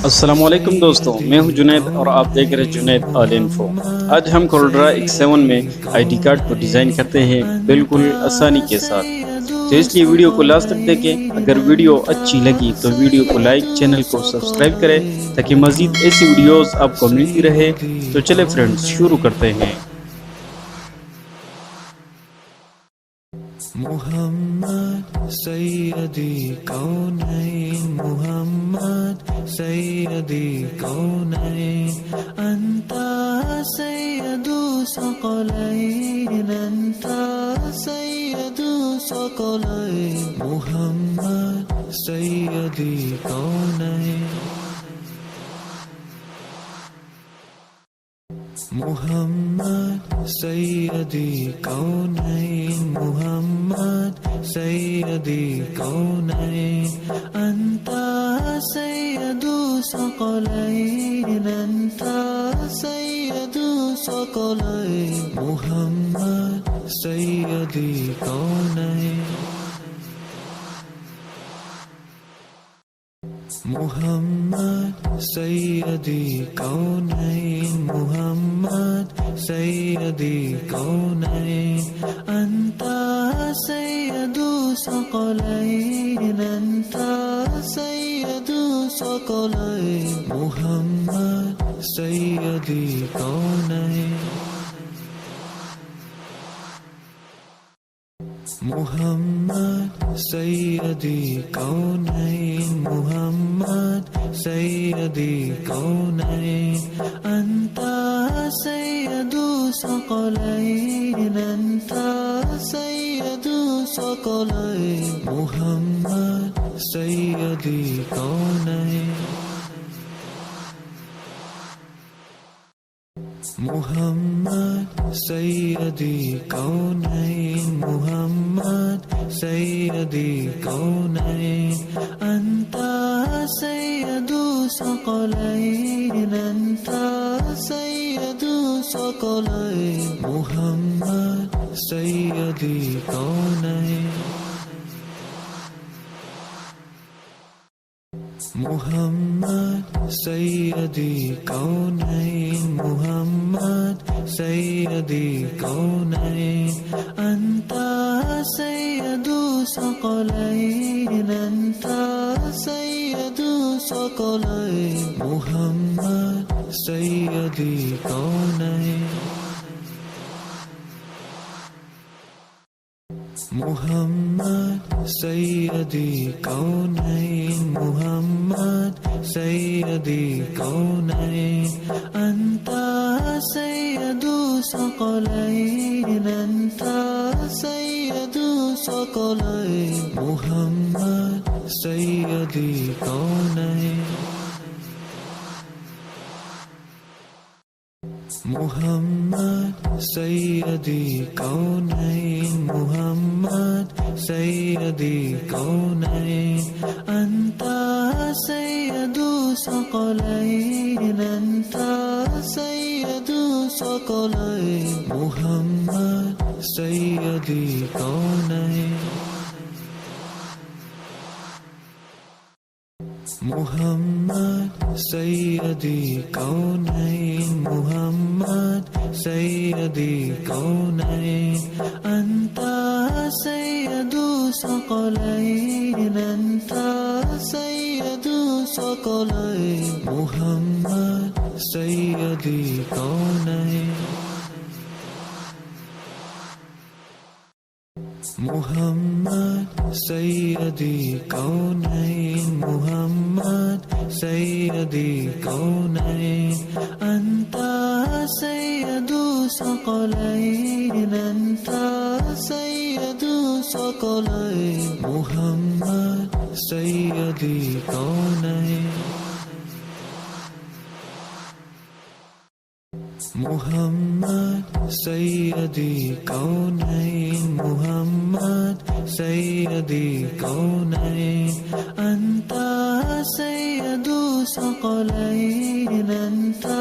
अस्सलामुअलैकुम दोस्तों, मैं हूं जुनैद और आप देख रहे हैं जुनैद ऑल इन्फो। आज हम कोल्ड्रा X7 में आईडी कार्ड को डिज़ाइन करते हैं बिल्कुल आसानी के साथ। तो इसलिए वीडियो को लास्ट तक देखें। अगर वीडियो अच्छी लगी तो वीडियो को लाइक, चैनल को सब्सक्राइब करें ताकि मज़ीद ऐसी वीडियोस आपको मिलती रहे। तो चले फ्रेंड्स, शुरू करते हैं। मुहम्मद सैयदी कौनैन मुहम्मद सैयदी कौनैन अन्ता सैयदु सकलैन अन्ता सैयदु सकलैन मुहम्मद सैयदी कौनैन मुहम्मद सैयदी कौनैन मुहम्मद सैयदी कौनैन अन्ता सैयदु सकलैन अन्ता सैयदु सकलैन मुहम्मद सैयदी कौनैन मुहम्मद सैयदी कौनैन मुहम्मद सैयदी कौनैन अन्ता सैयदु सकलैन अन्ता सैयदु सकलैन मुहम्मद सैयदी कौनैन मुहम्मद सैयदी कौनैन मुहम्मद सैयदी कौनैन अन्ता सैयदु सकलैन अन्ता सैयदु सकलैन मुहम्मद सैयदी कौनैन मुहम्मद सैयदी कौनैन मुहम्मद सैयदी कौनैन अन्ता सैयदु सकलैन अन्ता सैयदु सकलैन मुहम्मद सैयदी कौनैन मुहम्मद सैयदी कौनैन मुहम्मद सैयदी कौनैन अन्ता सैयदु सकलैन अन्ता सैयदु सकलैन मुहम्मद सैयदी कौनैन मुहम्मद सैयदी कौनैन मुहम्मद सैयदी कौनैन अन्ता सैयदु सकलैन अन्ता सैयदु सकलैन मुहम्मद सैयदी कौनैन मुहम्मद सैयदी कौनैन मुहम्मद सैयदी कौनैन अन्ता सैयदु सकलैन अन्ता सैयदु सकलैन मुहम्मद सैयदी कौनैन मुहम्मद सैयदी कौनैन मुहम्मद सैयदी कौनैन अन्ता सैयदु सकलैन अन्ता सैयदु सकलैन मुहम्मद सैयदी कौनैन मुहम्मद सैयदी कौनैन मुहम्मद सैयदी कौनैन अन्ता सैयदु सकलैन अन्ता सैयदु सकलैन मुहम्मद सैयदी कौनैन मुहम्मद सैयदी कौनैन मुहम्मद सैयदी कौनैन अन्ता सैयदु सकलैन अन्ता